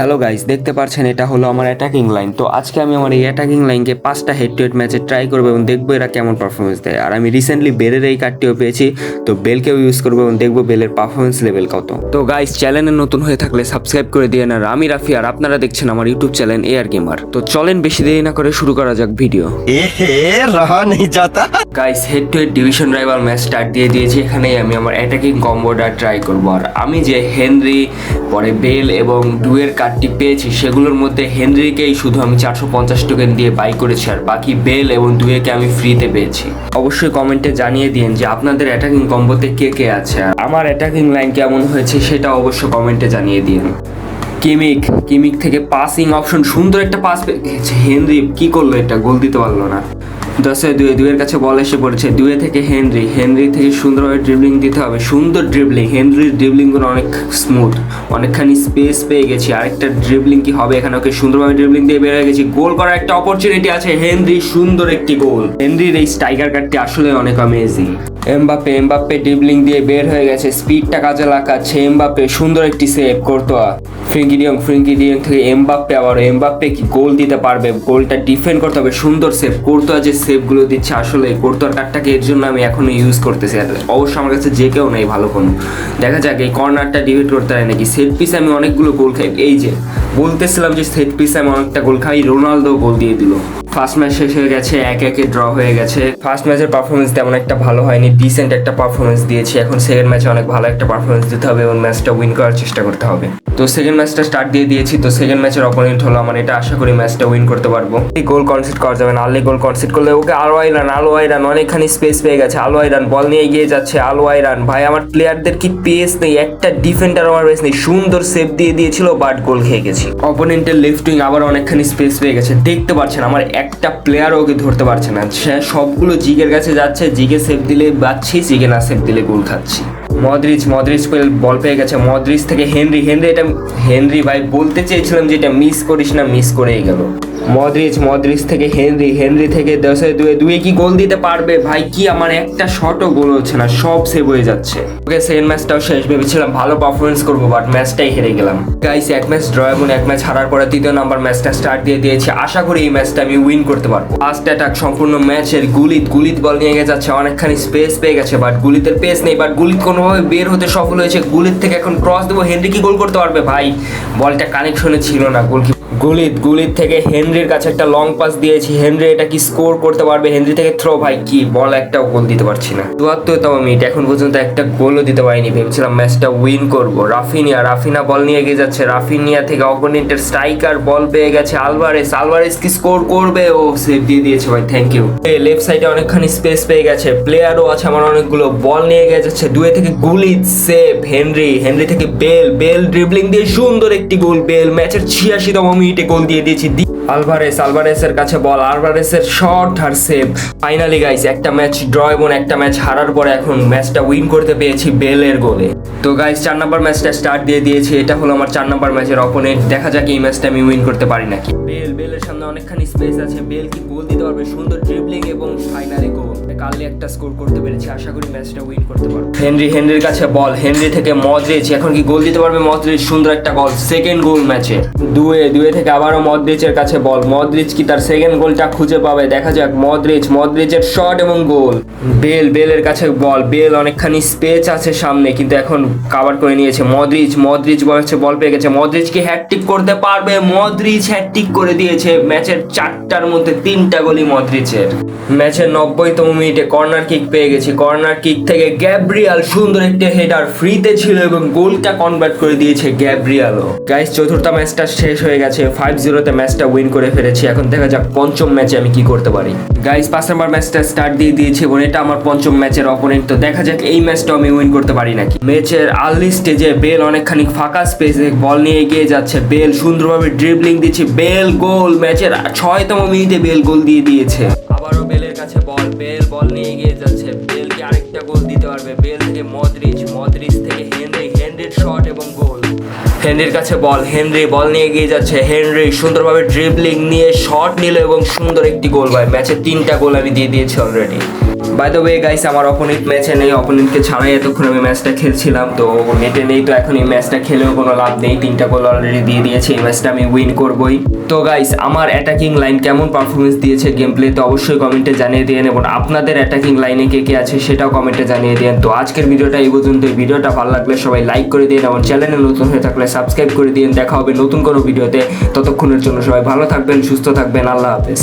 Hello guys, দেখতে পাচ্ছেন এটা হলো আমার অ্যাটাকিং লাইন। তো আজকে আমি আমার এই অ্যাটাকিং লাইনকে 5টা হেড টু হেড ম্যাচে ট্রাই করবো এবং দেখবো এরা কেমন পারফরমেন্স দেয়। আর আমি রিসেন্টলি বেলের এই কার্ডটিও পেয়েছি, তো বেলকেও ইউজ করবো এবং দেখবো বেলের পারফরমেন্স লেভেল কত। তো গাইস, চ্যানেলে নতুন হয়ে থাকলে সাবস্ক্রাইব করে দিয়ে না। আমি রাফি আর আপনারা দেখছেন আমার ইউটিউব চ্যানেল এআর গেমার। তো চলেন বেশি দেরি না করে শুরু করা যাক ভিডিও। रहा नहीं जाता। Guys, head to head division rival match start দিয়ে দিয়েছি। এখানেই আমি আমার অ্যাটাকিং কম্বোটা ট্রাই করবো। আর আমি যে হেনরি, পরে বেল এবং ডুয়ের কার্ডটি পেয়েছি, সেগুলোর মধ্যে হেনরিকেই শুধু আমি 450 টোকেন দিয়ে বাই করেছি, আর বাকি বেল এবং ডুয়েকে আমি ফ্রিতে পেয়েছি। অবশ্যই কমেন্টে জানিয়ে দিন যে আপনাদের অ্যাটাকিং কম্বোতে কে কে আছে, আর আমার অ্যাটাকিং লাইন কেমন হয়েছে সেটা অবশ্যই কমেন্টে জানিয়ে দিন। কিমিক থেকে পাসিং অপশন, সুন্দর একটা পাস পেয়েছে। হেনরি কি করলো, এটা গোল দিতে পারলো না। 10-2 দুয়ের কাছে বল এসে পড়েছে। দুয়ে থেকে হেনরি থেকে সুন্দরভাবে ড্রিবলিং দিতে হবে। সুন্দর ড্রিবলিং, হেনরির ড্রিবলিংগুলো অনেক স্মুথ, অনেকখানি স্পেস পেয়ে গেছি। আরেকটা ড্রিবলিং কি হবে এখানে? ওকে সুন্দরভাবে ড্রিবলিং দিয়ে বের হয়ে গেছি। গোল করার একটা অপরচুনিটি আছে। হেনরি, সুন্দর একটি গোল। হেনরির এই স্ট্রাইকার কার্ডটি আসলে অনেক অ্যামেজিং। এমবাপ্পে ড্রিবলিং দিয়ে বের হয়ে গেছে, স্পিডটা কাজে লাগাচ্ছে। এমবাপ্পে সুন্দর একটি সেভ। কোর্তোয়া, ফ্রিঙ্কি ডিয়ং থেকে এমবাপ্পে কি গোল দিতে পারবে? গোলটা ডিফেন্ড করতে হবে। সুন্দর সেভ। কোর্তোয়া যে সেভগুলো দিচ্ছে, আসলে কোর্তোয়ার কার্ডটাকে এর জন্য আমি এখনো ইউজ করতেছি। আর অবশ্য আমার কাছে যে কেউ নেই ভালো কোনো। দেখা যাক এই কর্নারটা ডিফেন্ড করতে হয় নাকি। সেট পিসে আমি অনেকগুলো গোল খাই। এই যে বলতেছিলাম যে সেট পিসে আমি অনেকটা গোল খাই, রোনালদো গোল দিয়ে দিল। ফার্স্ট ম্যাচ শেষ হয়ে গেছে, 1-1 ড্র হয়ে গেছে। ফার্স্ট ম্যাচের পারফরমেন্স তেমন একটা ভালো হয়নি, ডিসেন্ট একটা পারফরমেন্স দিয়েছি। এখন সেকেন্ড ম্যাচে অনেক ভালো একটা পারফরমেন্স দিতে হবে এবং ম্যাচটা উইন করার চেষ্টা করতে হবে। তো সেকেন্ড ম্যাচটা স্টার্ট দিয়ে দিয়েছি। তো সেকেন্ড ম্যাচের অপোনেন্ট হলো আমার, এটা আশা করি ম্যাচটা উইন করতে পারবো। এই গোল কনসিড করা যাবে না। আর্লি গোল কনসিড করলে ওকে আলওয়াইরান অনেকখানি স্পেস পেয়ে গেছে। আলওয়াইরান বল নিয়ে এগিয়ে যাচ্ছে। আলওয়াইরান, ভাই আমার প্লেয়ারদের কি পেস নেই, একটা ডিফেন্ডার আমার পেস নেই। সুন্দর সেভ দিয়ে দিয়েছিল, বাট গোল খেয়ে গেছি। অপোনেন্টের লেফট উইং আবার অনেকখানি স্পেস পেয়ে গেছে। দেখতে পাচ্ছেন আমার একটা প্লেয়ার ওকে ধরতে পারছে না। সে সবগুলো জিগের কাছে যাচ্ছে। জিগে সেভ দিলে বাচ্ছি, জিগে না সেভ দিলে গোল খাচ্ছি। মদ্রিচ বল পেয়ে গেছে। মদ্রিচ থেকে হেনরি ভাই বলতে চেয়েছিলাম যে এটা মিস করিস না, মিস করেই গেল। মদ্রিচ থেকে হেনরি থেকে 10-2 কি গোল দিতে পারবে? ভাই কি আমার একটা শটও গোল হচ্ছে না, সব সেভ হয়ে যাচ্ছে। ওকে, সেকেন্ড ম্যাচটাও শেষ। ভেবেছিলাম ভালো পারফরমেন্স করবো, বাট ম্যাচটাই হেরে গেলাম। গাইস, এক ম্যাচ ড্র এবং এক ম্যাচ হারার পরে তৃতীয় নাম্বার ম্যাচটা স্টার্ট দিয়ে দিয়েছি। আশা করি এই ম্যাচটা আমি উইন করতে পারবো। ফার্স্ট অ্যাটাক সম্পূর্ণ ম্যাচের গুলিত বল নিয়ে যাচ্ছে। অনেকখানি স্পেস পেয়ে গেছে, বাট গুলিতের পেস নেই। বাট গুলিত কোনোভাবে বের হতে সফল হয়েছে। গুলিত থেকে এখন ক্রস দেবো। হেনরি কি গোল করতে পারবে? ভাই বলটা কানেকশনে ছিল না। গুলিত থেকে হেনরির কাছে একটা লং পাস দিয়েছি। হেনরি এটা কি স্কোর করতে পারবে? হেনরি থেকে থ্রো, ভাই কি বল, একটাও গোল দিতে পারছি না। 74তম মিনিট, এখন পর্যন্ত একটা গোলও দিতে পারিনি। ভেবেছিলাম ম্যাচটা উইন করবো। রাফিনা বল নিয়ে এগিয়ে যাচ্ছে। রাফিনিয়া থেকে অপোনেন্টের স্ট্রাইকার বল পেয়ে গেছে। আলভারেস কি স্কোর করবে? ও সেভ দিয়ে দিয়েছে, ভাই থ্যাংক ইউ। লেফট সাইডে অনেকখানি স্পেস পেয়ে গেছে। প্লেয়ারও আছে আমার অনেকগুলো। বল নিয়ে এগিয়ে যাচ্ছে। দুয়ে থেকে গুলিত সেভ। হেনরি থেকে বেল ড্রিবলিং দিয়ে সুন্দর একটি গোল। বেল ম্যাচের 86তম মিনিটে গোল দিয়ে দিয়েছি। আলভারেসের কাছে বল। আলভারেসের শট আর সেভ। ফাইনালি গাইস, একটা ম্যাচ ড্র এবং একটা ম্যাচ হারার পরে এখন ম্যাচটা উইন করতে পেরেছি বেলের গোলে। তো গাইস, 4 নাম্বার ম্যাচটা স্টার্ট দিয়ে দিয়েছি। এটা হলো আমার 4 নাম্বার ম্যাচের অপোনেন্ট। দেখা যাক এই ম্যাচটা আমি উইন করতে পারি নাকি। বেলের সামনে অনেকখানি স্পেস আছে। বেল কি গোল দিতে পারবে? সুন্দর ড্রিবলিং এবং ফাইনালি গোল। কালকে একটা স্কোর করতে পেরেছি। আশা করি ম্যাচটা উইন করতে পারবো। হেনরির কাছে বল। হেনরি থেকে মদ্রিচ, এখন কি গোল দিতে পারবে মদ্রিচ? সুন্দর একটা গোল, সেকেন্ড গোল ম্যাচে। দুয়ে থেকে আবারও মদ্রিচের কাছে বল। মদ্রিচ কি তার সেকেন্ড গোলটা খুঁজে পাবে? দেখা যাক। মদ্রিচের শট এবং গোল। বেলের কাছে বল। বেল অনেকখানি স্পেস আছে সামনে, কিন্তু এখন কভার করে নিয়েছে। মদ্রিচ বল পেয়ে গেছে। মদ্রিচ কি হ্যাটট্রিক করতে পারবে? মদ্রিচ হ্যাটট্রিক করে দিয়েছে। ম্যাচের 4টার মধ্যে 3টা গোলই মদ্রিচের। ম্যাচের 90তম মিনিটে কর্নার কিক পেয়ে গেছি। কর্নার কিক থেকে গ্যাব্রিয়াল, সুন্দর একটি হেডার, ফ্রিতে ছিল এবং গোলটা কনভার্ট করে দিয়েছে গ্যাব্রিয়ালও। গাইস, চতুর্থ ম্যাচটা শেষ হয়ে গেছে। 5-0তে ম্যাচটা উইন করে ফেলেছি। এখন দেখা যাক পঞ্চম ম্যাচে আমি কি করতে পারি। গাইস, 5 নাম্বার ম্যাচটা স্টার্ট দিয়ে দিয়েছি এবং এটা আমার পঞ্চম ম্যাচের অপোনেন্ট। তো দেখা যাক এই ম্যাচটাও আমি উইন করতে পারি নাকি। ম্যাচের আর্লি স্টেজে বেল অনেকখানি ফাঁকা স্পেসে বল নিয়ে এগিয়ে যাচ্ছে। বেল সুন্দরভাবে ড্রিবলিং দিচ্ছে। বেল গোল। ম্যাচের 6তম মিনিটে বেল গোল দিয়ে দিয়েছে। আবারও বেলের কাছে বল। বেল বল নিয়ে এগিয়ে যাচ্ছে। বেল কি আরেকটা গোল দিতে পারবে? বেল থেকে মদ্রিচ থেকে হেনরির শট এবং গোল। হেনরির কাছে বল। হেনরি বল নিয়ে এগিয়ে যাচ্ছে। হেনরি সুন্দরভাবে ড্রিবলিং নিয়ে শট নিল এবং সুন্দর একটি গোল। ভাই ম্যাচে 3টা গোল আমি দিয়ে দিয়েছি already. By the way guys, আমার অপোনেন্ট ম্যাচে নেই, অপোনেন্টকে ছাড়াই এতক্ষণ আমি ম্যাচটা খেলছিলাম। তো নেটে নেই, তো এখন এই ম্যাচটা খেলেও কোনো লাভ নেই। 3টা গোল অলরেডি দিয়ে দিয়েছে, এই ম্যাচটা আমি উইন করবই। তো গাইস, আমার অ্যাটাকিং লাইন কেমন পারফরমেন্স দিয়েছে গেম প্লেতে অবশ্যই কমেন্টে জানিয়ে দিন, এবং আপনাদের অ্যাটাকিং লাইনে কে কে আছে সেটাও কমেন্টে জানিয়ে দিন। তো আজকের ভিডিওটা এই পর্যন্ত। ভিডিওটা ভালো লাগলে সবাই লাইক করে দিন, এবং চ্যানেলে নতুন হয়ে থাকলে সাবস্ক্রাইব করে দিন। দেখা হবে নতুন কোনো ভিডিওতে। ততক্ষণের জন্য সবাই ভালো থাকবেন, সুস্থ থাকবেন। আল্লাহ হাফেজ।